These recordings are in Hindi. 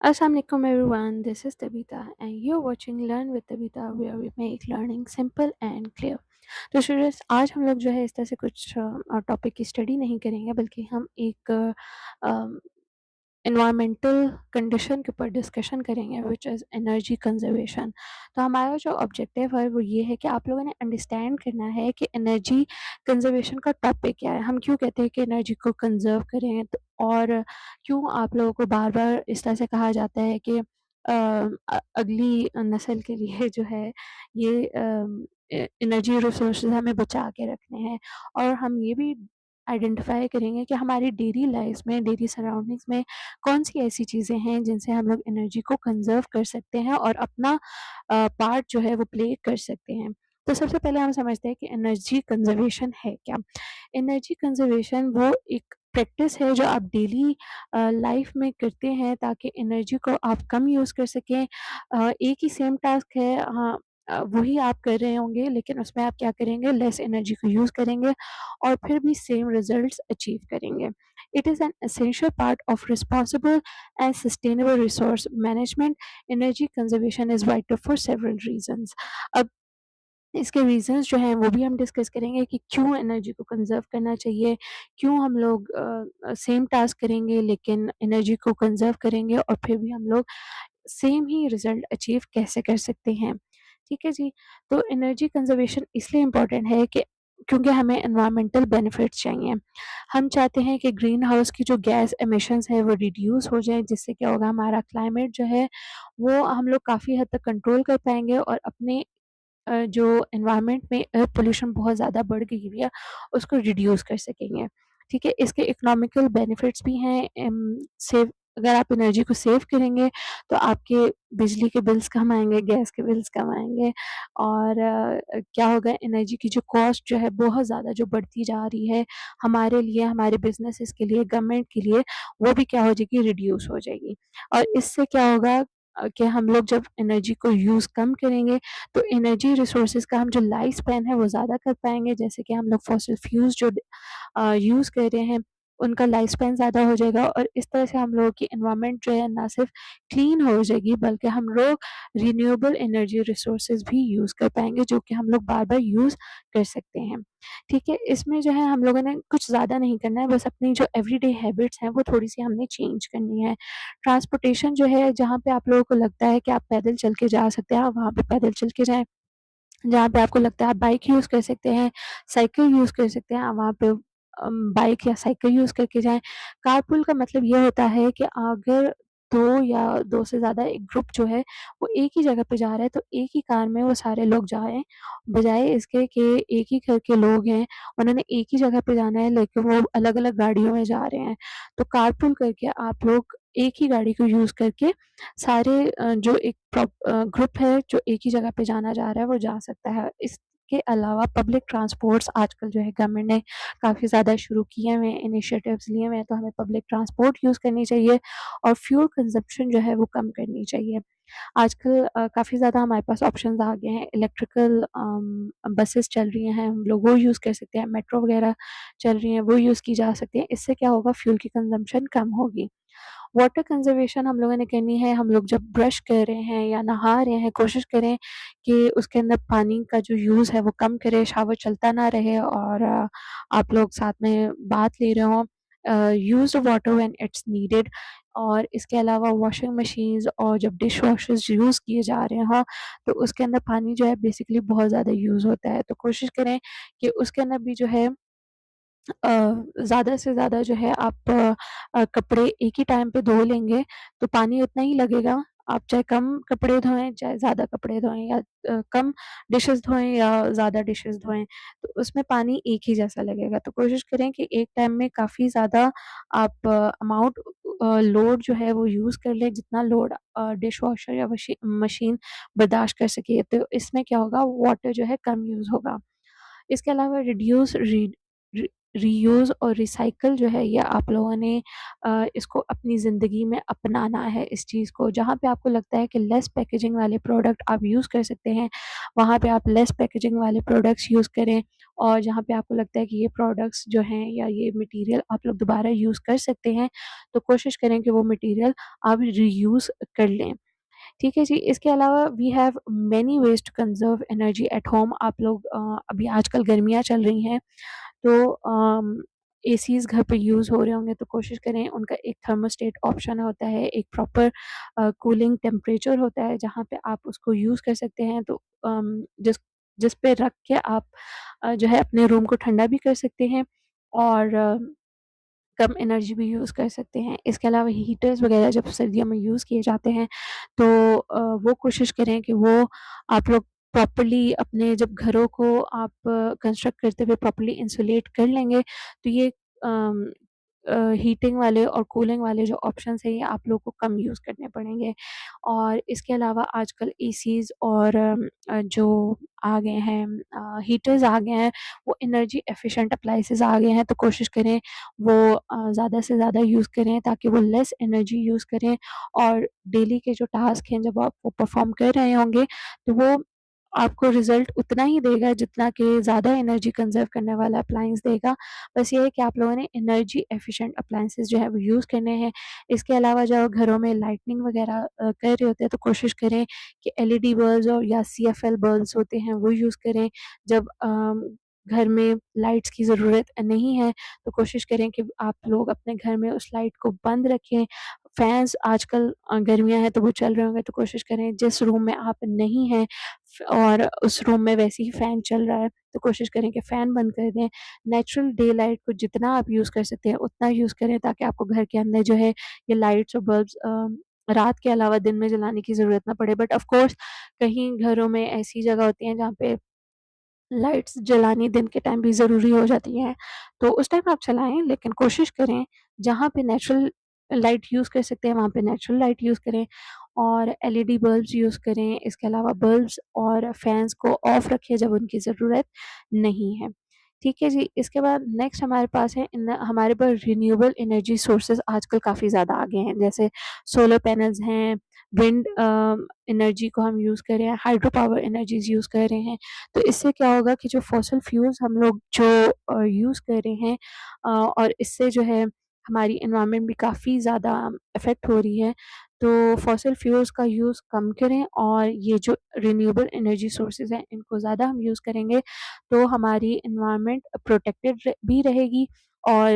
Assalamualaikum everyone, this is Tabitha and you're watching Learn with Tabitha where we make learning simple and clear. तो स्टूडेंट्स आज हम लोग जो है इस तरह से कुछ टॉपिक की स्टडी नहीं करेंगे बल्कि हम एक एनवायरमेंटल कंडीशन के ऊपर डिस्कशन करेंगे विच इज़ एनर्जी कंजर्वेशन। तो हमारा जो ऑब्जेक्टिव है वो ये है कि आप लोगों ने अंडरस्टैंड करना है कि एनर्जी कंजर्वेशन का टॉपिक क्या है, हम क्यों कहते हैं कि एनर्जी को कंजर्व करें और क्यों आप लोगों को बार बार इस तरह से कहा जाता है कि अगली नस्ल के लिए जो है ये एनर्जी रिसोर्सेज हमें बचा के रखने हैं। और हम ये भी आइडेंटिफाई करेंगे कि हमारी डेली लाइफ में, डेली सराउंडिंग्स में कौन सी ऐसी चीज़ें हैं जिनसे हम लोग एनर्जी को कंजर्व कर सकते हैं और अपना पार्ट जो है वो प्ले कर सकते हैं। तो सबसे पहले हम समझते हैं कि एनर्जी कंजर्वेशन है क्या। एनर्जी कंजर्वेशन वो एक प्रैक्टिस है जो आप डेली लाइफ में करते हैं ताकि एनर्जी को आप कम यूज़ कर सकें। एक ही सेम टास्क है, हाँ, वही आप कर रहे होंगे लेकिन उसमें आप क्या करेंगे, लेस एनर्जी को यूज़ करेंगे और फिर भी सेम रिजल्ट्स अचीव करेंगे। It is an essential part of responsible and sustainable resource management. Energy conservation is vital for several reasons. अब इसके रीज़न्स जो हैं वो भी हम डिस्कस करेंगे कि क्यों एनर्जी को कंज़र्व करना चाहिए, क्यों हम लोग सेम टास्क करेंगे लेकिन एनर्जी को कंज़र्व करेंगे और फिर भी हम लोग सेम ही रिज़ल्ट अचीव कैसे कर सकते हैं। ठीक है जी? तो एनर्जी कंज़र्वेशन इसलिए इम्पोर्टेंट है कि क्योंकि हमें एनवायरमेंटल बेनिफिट्स चाहिए। हम चाहते हैं कि ग्रीन हाउस की जो गैस एमिशंस है वो रिड्यूस हो जाएँ, जिससे क्या होगा, हमारा क्लाइमेट जो है वो हम लोग काफ़ी हद तक कंट्रोल कर पाएँगे और अपने जो एनवायरनमेंट में एयर पोल्यूशन बहुत ज़्यादा बढ़ गई हुई है, उसको रिड्यूस कर सकेंगे। ठीक है? इसके इकोनॉमिकल बेनिफिट्स भी हैं। सेव अगर आप एनर्जी को सेव करेंगे, तो आपके बिजली के बिल्स कम आएँगे, गैस के बिल्स कम आएँगे और क्या होगा, एनर्जी की जो कॉस्ट जो है बहुत ज़्यादा जो बढ़ती जा रही है, हमारे लिए, हमारे बिज़नेसेस के लिए, गवर्नमेंट के लिए, वो भी क्या हो जाएगी, रिड्यूस हो जाएगी। और इससे क्या होगा कि हम लोग जब एनर्जी को यूज़ कम करेंगे तो एनर्जी रिसोर्सेज का हम जो लाइफ स्पैन है वो ज़्यादा कर पाएँगे। जैसे कि हम लोग फॉसिल फ्यूल्स जो यूज़ कर रहे हैं, उनका लाइफ स्पैन ज़्यादा हो जाएगा और इस तरह से हम लोगों की एनवायरनमेंट जो है ना सिर्फ क्लीन हो जाएगी बल्कि हम लोग रिन्यूएबल एनर्जी रिसोर्सेज भी यूज़ कर पाएँगे, जो कि हम लोग बार-बार यूज़ कर सकते हैं। ठीक है? इसमें जो है हम लोगों ने कुछ ज़्यादा नहीं करना है, बस अपनी जो एवरीडे हैबिट्स हैं वो थोड़ी-सी हमने चेंज करनी है। ट्रांसपोर्टेशन जो है, जहाँ पे आप लोगों को लगता है कि आप पैदल चल के जा सकते हैं, आप वहाँ पे पैदल चल के जाएँ। जहाँ पे आपको लगता है आप बाइक यूज़ कर सकते हैं, साइकिल यूज़ कर सकते हैं, आप वहाँ पे बाइक या साइकिल यूज़ करके जाएँ। कारपूल का मतलब ये होता है कि अगर 2 या 2 से ज़्यादा एक ग्रुप जो है, वो एक ही जगह पे जा रहा है, तो एक ही कार में वो सारे लोग जाएँ, बजाए इसके कि एक ही घर के लोग हैं, उन्होंने एक ही जगह पे जाना है लेकिन वो अलग-अलग गाड़ियों में जा रहे हैं। तो कारपूल करके आप लोग एक ही गाड़ी को यूज़ करके सारे जो एक ग्रुप है जो एक ही जगह पे जाना चाह रहा है वो जा सकता है। इसके अलावा पब्लिक ट्रांसपोर्ट्स आजकल जो है गवर्नमेंट ने काफ़ी ज़्यादा शुरू किए हुए हैं, इनिशिएटिव्स लिए हुए हैं, तो हमें पब्लिक ट्रांसपोर्ट यूज़ करनी चाहिए और फ्यूल कंज़म्पशन जो है वो कम करनी चाहिए। आजकल काफ़ी ज़्यादा हमारे पास ऑप्शंस आ गए हैं, इलेक्ट्रिकल बसेस चल रही हैं, हम लोग वो यूज़ कर सकते हैं, मेट्रो वगैरह चल रही हैं, वो यूज़ की जा सकती हैं। इससे क्या होगा, फ्यूल की कंज़म्पशन कम होगी। वाटर कंज़र्वेशन हम लोगों ने करनी है, हम लोग जब ब्रश कर रहे हैं या नहा रहे हैं, कोशिश करें कि उसके अंदर पानी का जो यूज़ है वो कम करें, शावर चलता ना रहे और आप लोग साथ में बाथ ले रहे हों। Use water when it's needed. और इसके अलावा वॉशिंग मशीन्स और जब डिश वॉशर्स यूज़ किए जा रहे हों, तो उसके अंदर पानी जो है बेसिकली बहुत ज़्यादा यूज़ होता है, तो कोशिश करें कि उसके अंदर भी जो है ज़्यादा से ज़्यादा जो है आप कपड़े एक ही टाइम पे धो लेंगे, तो पानी उतना ही लगेगा। आप चाहे कम कपड़े धोएँ, चाहे ज़्यादा कपड़े धोएँ या कम डिशेज़ धोएँ या ज़्यादा डिशेज़ धोएँ, तो उसमें पानी एक ही जैसा लगेगा। तो कोशिश करें कि एक टाइम में काफ़ी ज़्यादा आप अमाउंट लोड जो है वो यूज़ कर लें, जितना लोड डिश वॉशर या मशीन बर्दाश्त कर सके। तो इसमें क्या होगा, वाटर जो है कम यूज़ होगा। इसके अलावा रिड्यूस री रि रीयूज़ और रिसाइकल जो है ये आप लोगों ने इसको अपनी ज़िंदगी में अपनाना है इस चीज़ को। जहाँ पे आपको लगता है कि लेस पैकेजिंग वाले प्रोडक्ट आप यूज़ कर सकते हैं, वहाँ पे आप लेस पैकेजिंग वाले प्रोडक्ट्स यूज़ करें। और जहाँ पे आपको लगता है कि ये प्रोडक्ट्स जो हैं या ये मटीरियल आप लोग दोबारा यूज़ कर सकते हैं, तो कोशिश करें कि वो मटीरियल आप रीयूज़ कर लें। ठीक है जी, इसके अलावा we have many ways to conserve energy at home. आप लोग अभी आजकल गर्मियाँ चल रही हैं, तो एसीज़ घर पे यूज़ हो रहे होंगे, तो कोशिश करें उनका एक थर्मोस्टेट ऑप्शन होता है, एक प्रॉपर कूलिंग टेम्परेचर होता है जहाँ पे आप उसको यूज़ कर सकते हैं। तो जिस पे रख के आप जो है अपने रूम को ठंडा भी कर सकते हैं और कम एनर्जी भी यूज़ कर सकते हैं। इसके अलावा हीटर्स वगैरह जब सर्दियों में यूज़ किए जाते हैं, तो वो कोशिश करें कि वो आप लोग प्रॉपर्ली अपने जब घरों को आप कंस्ट्रक्ट करते हुए प्रॉपर्ली इंसुलेट कर लेंगे, तो ये अम हीटिंग वाले और कूलिंग वाले जो ऑप्शंस हैं, ये आप लोग को कम यूज़ करने पड़ेंगे। और इसके अलावा आजकल एसीज़ और जो आ गए हैं हीटर्स आ गए हैं, वो एनर्जी एफ़िशिएंट अप्लायंसेस आ गए हैं, तो कोशिश करें वो ज़्यादा से ज़्यादा यूज़ करें ताकि वो लेस एनर्जी यूज़ करें और डेली के जो टास्क हैं जब आप वो परफ़ॉर्म कर रहे होंगे, तो वो आपको रिज़ल्ट उतना ही देगा जितना कि ज़्यादा एनर्जी कंज़र्व करने वाला अप्लायंस देगा। बस ये है कि आप लोगों ने एनर्जी एफ़िशिएंट अप्लायंसेस जो है वो यूज़ करने हैं। इसके अलावा जब घरों में लाइटनिंग वग़ैरह कर रहे होते हैं, तो कोशिश करें कि एलईडी बल्ब्स और या सीएफएल बल्ब्स होते हैं वो यूज़ करें। जब घर में लाइट्स की ज़रूरत नहीं है, तो कोशिश करें कि आप लोग अपने घर में उस लाइट को बंद रखें। फैन्स आजकल गर्मियाँ हैं तो वो चल रहे होंगे, तो कोशिश करें जिस रूम में आप नहीं हैं और उस रूम में वैसे ही फ़ैन चल रहा है, तो कोशिश करें कि फ़ैन बंद कर दें। नेचुरल डे लाइट को जितना आप यूज़ कर सकते हैं उतना यूज़ करें ताकि आपको घर के अंदर जो है ये लाइट्स और बल्ब्स रात के अलावा दिन में जलाने की ज़रूरत ना पड़े। बट ऑफ़ कोर्स कहीं घरों में ऐसी जगह होती हैं जहाँ पे लाइट्स जलानी दिन के टाइम भी ज़रूरी हो जाती है, तो उस टाइम आप चलाएँ, लेकिन कोशिश करें जहाँ पे नेचुरल लाइट यूज़ कर सकते हैं वहाँ पे नेचुरल लाइट यूज़ करें और एलईडी बल्ब्स यूज़ करें। इसके अलावा बल्ब्स और फैन्स को ऑफ रखें जब उनकी ज़रूरत नहीं है। ठीक है जी, इसके बाद नेक्स्ट हमारे पास है हमारे पास रिन्यूएबल एनर्जी सोर्सेज़ आजकल काफ़ी ज़्यादा आ गए हैं, जैसे सोलर पैनल्स हैं, विंड एनर्जी को हम यूज़ कर रहे हैं, हाइड्रो पावर एनर्जीज़ यूज़ कर रहे हैं। तो इससे क्या होगा कि जो फॉसिल फ्यूल्स हम लोग जो यूज़ कर रहे हैं और इससे जो है हमारी एनवायरनमेंट भी काफ़ी ज़्यादा इफ़ेक्ट हो रही है। तो फॉसिल फ्यूल्स का यूज़ कम करें और ये जो रिन्यूएबल एनर्जी सोर्सेज़ हैं इनको ज़्यादा हम यूज़ करेंगे, तो हमारी एनवायरनमेंट प्रोटेक्टेड भी रहेगी और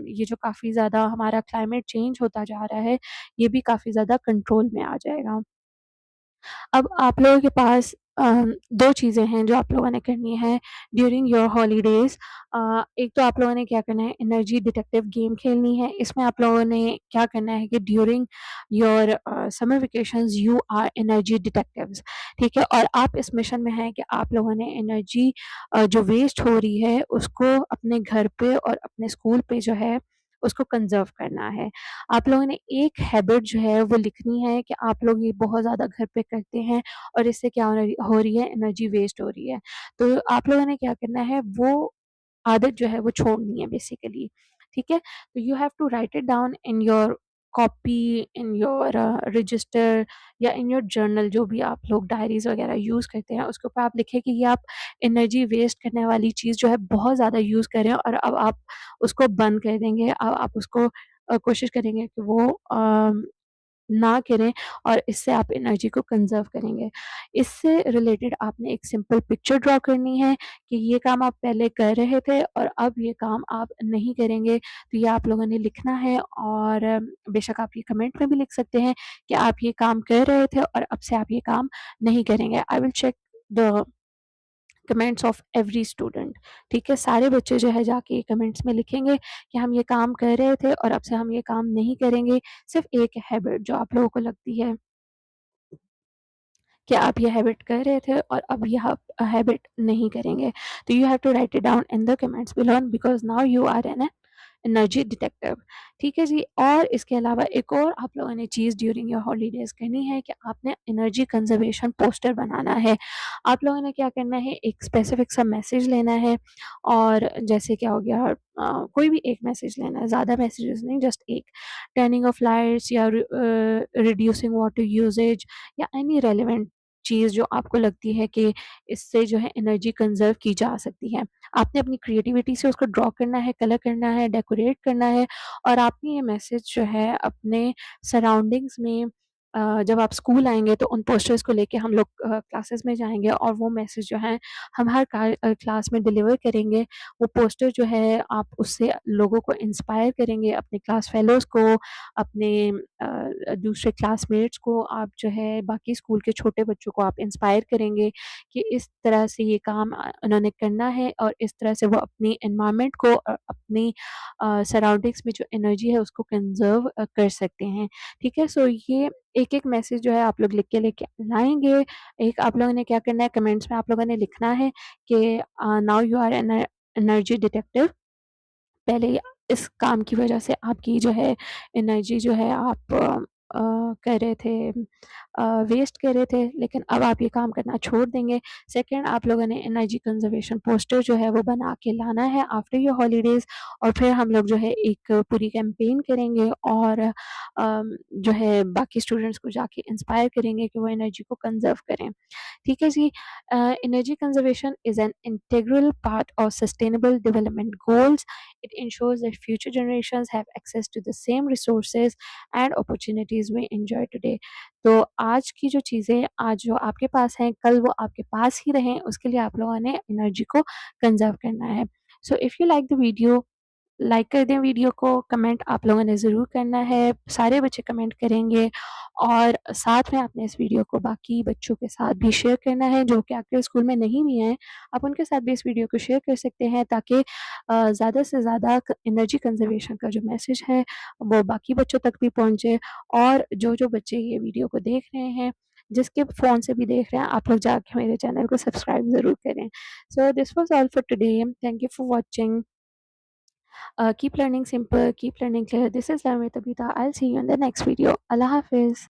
ये जो काफ़ी ज़्यादा हमारा क्लाइमेट चेंज होता जा रहा है, ये भी काफ़ी ज़्यादा कंट्रोल में आ जाएगा। अब आप लोगों के पास 2 चीज़ें हैं जो आप लोगों ने करनी है ड्यूरिंग योर हॉलिडेज़। एक तो आप लोगों ने क्या करना है एनर्जी डिटेक्टिव गेम खेलनी है। इसमें आप लोगों ने क्या करना है कि during your summer vacations you are energy detectives, ठीक है? और आप इस मिशन में हैं कि आप लोगों ने एनर्जी जो वेस्ट हो रही है उसको अपने घर पे और अपने स्कूल पे जो है उसको कंज़र्व करना है। आप लोगों ने एक हैबिट जो है वो लिखनी है कि आप लोग ये बहुत ज़्यादा घर पे करते हैं और इससे क्या हो रही है एनर्जी वेस्ट हो रही है। तो आप लोगों ने क्या करना है वो आदत जो है वो छोड़नी है बेसिकली, ठीक है? तो you have to write it down in your copy, in your register या इन योर जर्नल जो भी आप लोग डायरीज़ वगैरह यूज़ करते हैं, उसके ऊपर आप लिखें कि ये आप एनर्जी वेस्ट करने वाली चीज़ जो है बहुत ज़्यादा यूज़ कर रहे हैं और अब आप उसको बंद कर देंगे। अब आप उसको कोशिश करेंगे कि वो ना करें और इससे आप एनर्जी को कंज़र्व करेंगे। इससे रिलेटेड आपने एक सिंपल पिक्चर ड्रॉ करनी है कि ये काम आप पहले कर रहे थे और अब ये काम आप नहीं करेंगे। तो ये आप लोगों ने लिखना है और बेशक आप ये कमेंट में भी लिख सकते हैं कि आप ये काम कर रहे थे और अब से आप ये काम नहीं करेंगे। I will check the comments of every student, ठीक है? सारे बच्चे जो है जाके ये कमेंट्स में लिखेंगे कि हम ये काम कर रहे थे और अब से हम ये काम नहीं करेंगे। सिर्फ़ एक हैबिट जो आप लोगों को लगती है कि आप ये हैबिट कर रहे थे और अब ये आप हैबिट नहीं करेंगे। तो you have to write it down in the comments below because now you are in energy detective. ठीक है जी। और इसके अलावा एक और आप लोगों ने चीज़ ड्यूरिंग योर हॉलीडेज़ करनी है कि आपने एनर्जी कंज़र्वेशन पोस्टर बनाना है। आप लोगों ने क्या करना है, एक स्पेसिफ़िक सा मैसेज लेना है और जैसे क्या हो गया कोई भी एक मैसेज लेना है, ज़्यादा मैसेजेस नहीं, जस्ट एक। टर्निंग ऑफ लाइट्स या रिड्यूसिंग वाटर यूसेज या एनी रेलेवेंट चीज़ जो आपको लगती है कि इससे जो है एनर्जी कंज़र्व की जा सकती है। आपने अपनी क्रिएटिविटी से उसको ड्रॉ करना है, कलर करना है, डेकोरेट करना है और आपने ये मैसेज जो है अपने सराउंडिंग्स में जब आप स्कूल आएँगे तो उन पोस्टर्स को लेके हम लोग क्लासेस में जाएँगे और वो मैसेज जो है हम हर क्लास में डिलीवर करेंगे। वो पोस्टर जो है आप उससे लोगों को इंस्पायर करेंगे, अपने क्लास फेलोज़ को, अपने दूसरे क्लासमेट्स को, आप जो है बाकी स्कूल के छोटे बच्चों को आप इंस्पायर करेंगे कि इस तरह से ये काम उन्होंने करना है और इस तरह से वो अपनी एनवायरनमेंट को अपनी सराउंडिंग्स में जो एनर्जी है उसको कंज़र्व कर सकते हैं। ठीक है? सो ये एक-एक मैसेज जो है आप लोग लिख के लेके लाएँगे। एक आप लोगों ने क्या करना है, कमेंट्स में आप लोगों ने लिखना है कि now you are energy detective. पहले इस काम की वजह से आपकी जो है एनर्जी जो है आप कर रहे थे, वेस्ट कर रहे थे, लेकिन अब आप ये काम करना छोड़ देंगे। सेकंड, आप लोगों ने एनर्जी कंज़र्वेशन पोस्टर जो है वो बना के लाना है आफ्टर योर हॉलीडेज़ और फिर हम लोग जो है एक पूरी कैंपेन करेंगे और जो है बाकी स्टूडेंट्स को जाके इंस्पायर करेंगे कि वो एनर्जी को कंज़र्व करें। ठीक है जी। Energy conservation is an integral part of sustainable development goals. It ensures that future generations have access to the same resources and opportunities we enjoy today. तो आज की जो चीज़ें आज जो आपके पास हैं, कल वो आपके पास ही रहें, उसके लिए आप लोगों ने एनर्जी को कंज़र्व करना है। So if you like the video, like कर दें वीडियो को, कमेंट आप लोगों ने ज़रूर करना है, सारे बच्चे कमेंट करेंगे और साथ में आपने इस वीडियो को बाकी बच्चों के साथ भी शेयर करना है, जो कि आपके स्कूल में नहीं भी हैं, आप उनके साथ भी इस वीडियो को शेयर कर सकते हैं ताकि ज़्यादा से ज़्यादा क एनर्जी कंज़र्वेशन का जो मैसेज है, वो बाकी बच्चों तक भी पहुँचे और जो-जो बच्चे ये वीडियो को देख रहे हैं, जिसके फ़ोन से भी देख रहे हैं, आप लोग जाके मेरे चैनल को सब्सक्राइब ज़रूर करें। So this was all for today. Thank you for watching. Keep learning simple, keep learning clear. This is Lavita Bita. I'll see you in the next video. Allah Hafiz.